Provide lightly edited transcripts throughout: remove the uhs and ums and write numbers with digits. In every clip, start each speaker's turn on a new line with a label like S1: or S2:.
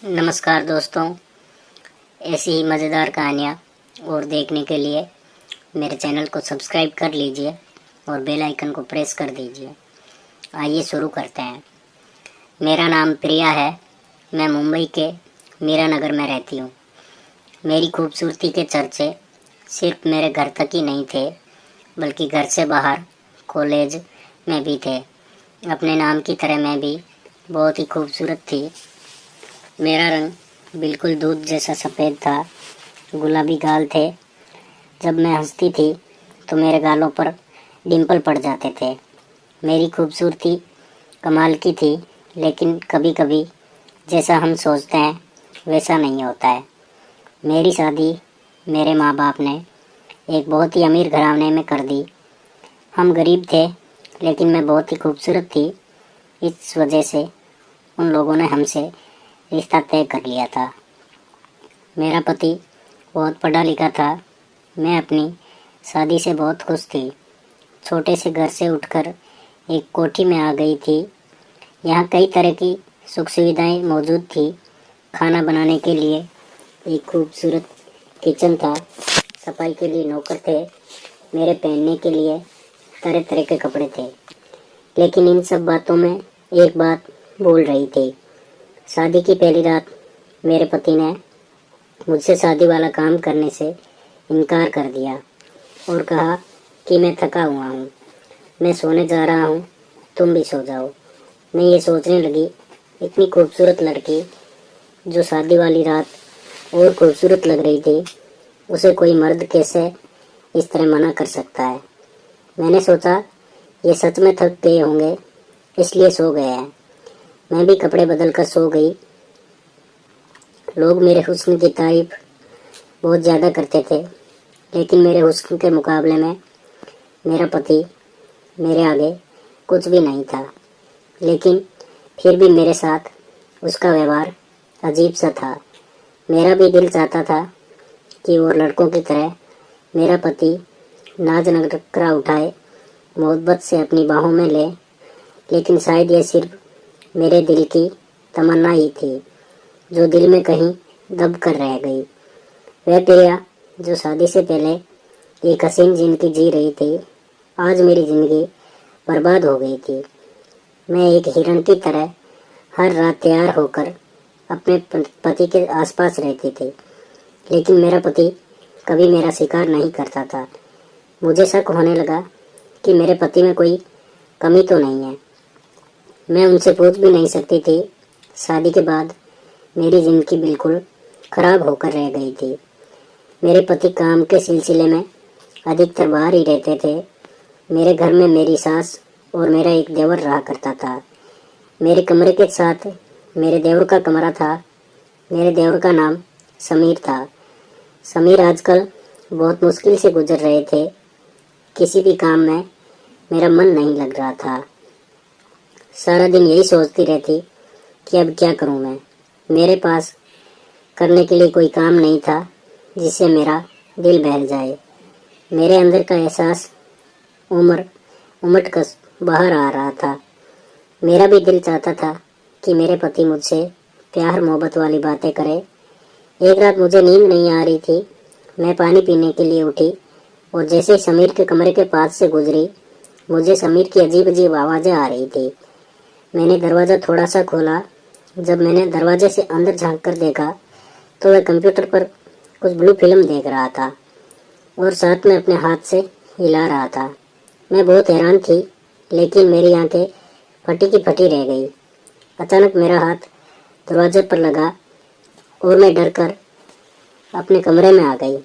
S1: नमस्कार दोस्तों, ऐसी ही मज़ेदार कहानियाँ और देखने के लिए मेरे चैनल को सब्सक्राइब कर लीजिए और बेल आइकन को प्रेस कर दीजिए। आइए शुरू करते हैं। मेरा नाम प्रिया है। मैं मुंबई के मीरा नगर में रहती हूँ। मेरी खूबसूरती के चर्चे सिर्फ मेरे घर तक ही नहीं थे, बल्कि घर से बाहर कॉलेज में भी थे। अपने नाम की तरह मैं भी बहुत ही खूबसूरत थी। मेरा रंग बिल्कुल दूध जैसा सफ़ेद था, गुलाबी गाल थे। जब मैं हंसती थी तो मेरे गालों पर डिंपल पड़ जाते थे। मेरी खूबसूरती कमाल की थी, लेकिन कभी कभी जैसा हम सोचते हैं वैसा नहीं होता है। मेरी शादी मेरे माँ बाप ने एक बहुत ही अमीर घराने में कर दी। हम गरीब थे, लेकिन मैं बहुत ही खूबसूरत थी। इस वजह से उन लोगों ने हमसे रिश्ता तय कर लिया था। मेरा पति बहुत पढ़ा लिखा था। मैं अपनी शादी से बहुत खुश थी। छोटे से घर से उठकर एक कोठी में आ गई थी। यहाँ कई तरह की सुख सुविधाएं मौजूद थी। खाना बनाने के लिए एक खूबसूरत किचन था। सफाई के लिए नौकर थे। मेरे पहनने के लिए तरह तरह के कपड़े थे। लेकिन इन सब बातों में एक बात भूल रही थी। शादी की पहली रात मेरे पति ने मुझसे शादी वाला काम करने से इनकार कर दिया और कहा कि मैं थका हुआ हूँ, मैं सोने जा रहा हूँ, तुम भी सो जाओ। मैं ये सोचने लगी, इतनी खूबसूरत लड़की जो शादी वाली रात और खूबसूरत लग रही थी, उसे कोई मर्द कैसे इस तरह मना कर सकता है। मैंने सोचा ये सच में थक गए होंगे, इसलिए सो गए हैं। मैं भी कपड़े बदल कर सो गई। लोग मेरे हुस्न की तारीफ बहुत ज़्यादा करते थे, लेकिन मेरे हुस्न के मुकाबले में मेरा पति मेरे आगे कुछ भी नहीं था। लेकिन फिर भी मेरे साथ उसका व्यवहार अजीब सा था। मेरा भी दिल चाहता था कि और लड़कों की तरह मेरा पति नाज नखरा उठाए, मोहब्बत से अपनी बाहों में ले, लेकिन शायद ये सिर्फ मेरे दिल की तमन्ना ही थी, जो दिल में कहीं दब कर रह गई। वह प्रिया जो शादी से पहले एक हसीन जिंदगी जी रही थी, आज मेरी जिंदगी बर्बाद हो गई थी। मैं एक हिरण की तरह हर रात तैयार होकर अपने पति के आसपास रहती थी, लेकिन मेरा पति कभी मेरा शिकार नहीं करता था। मुझे शक होने लगा कि मेरे पति में कोई कमी तो नहीं है। मैं उनसे पूछ भी नहीं सकती थी। शादी के बाद मेरी जिंदगी बिल्कुल खराब होकर रह गई थी। मेरे पति काम के सिलसिले में अधिकतर बाहर ही रहते थे। मेरे घर में मेरी सास और मेरा एक देवर रहा करता था। मेरे कमरे के साथ मेरे देवर का कमरा था। मेरे देवर का नाम समीर था। समीर आजकल बहुत मुश्किल से गुजर रहे थे। किसी भी काम में मेरा मन नहीं लग रहा था। सारा दिन यही सोचती रहती कि अब क्या करूं मैं। मेरे पास करने के लिए कोई काम नहीं था जिससे मेरा दिल बहल जाए। मेरे अंदर का एहसास उमट कर बाहर आ रहा था। मेरा भी दिल चाहता था कि मेरे पति मुझसे प्यार मोहब्बत वाली बातें करे। एक रात मुझे नींद नहीं आ रही थी। मैं पानी पीने के लिए उठी और जैसे ही समीर के कमरे के पास से गुजरी, मुझे समीर की अजीब अजीब आवाज़ें आ रही थी। मैंने दरवाज़ा थोड़ा सा खोला। जब मैंने दरवाजे से अंदर झांक कर देखा तो वह कंप्यूटर पर कुछ ब्लू फिल्म देख रहा था और साथ में अपने हाथ से हिला रहा था। मैं बहुत हैरान थी, लेकिन मेरी आंखें फटी की फटी रह गई। अचानक मेरा हाथ दरवाजे पर लगा और मैं डर कर अपने कमरे में आ गई।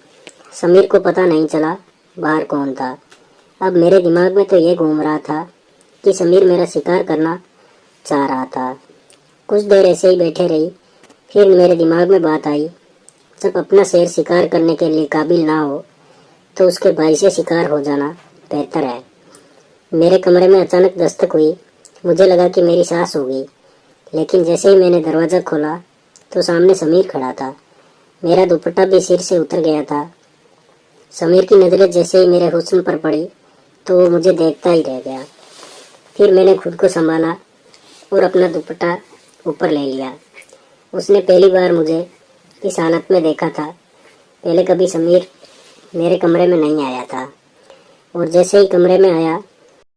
S1: समीर को पता नहीं चला बाहर कौन था। अब मेरे दिमाग में तो ये घूम रहा था कि समीर मेरा शिकार करना चाह रहा था। कुछ देर ऐसे ही बैठे रही। फिर मेरे दिमाग में बात आई, जब अपना शेर शिकार करने के लिए काबिल ना हो तो उसके भाई से शिकार हो जाना बेहतर है। मेरे कमरे में अचानक दस्तक हुई। मुझे लगा कि मेरी सास होगी, लेकिन जैसे ही मैंने दरवाज़ा खोला तो सामने समीर खड़ा था। मेरा दुपट्टा भी सिर से उतर गया था। समीर की नज़रें जैसे ही मेरे हुस्न पर पड़ी तो वो मुझे देखता ही रह गया। फिर मैंने खुद को संभाला और अपना दुपट्टा ऊपर ले लिया। उसने पहली बार मुझे इस हालत में देखा था। पहले कभी समीर मेरे कमरे में नहीं आया था और जैसे ही कमरे में आया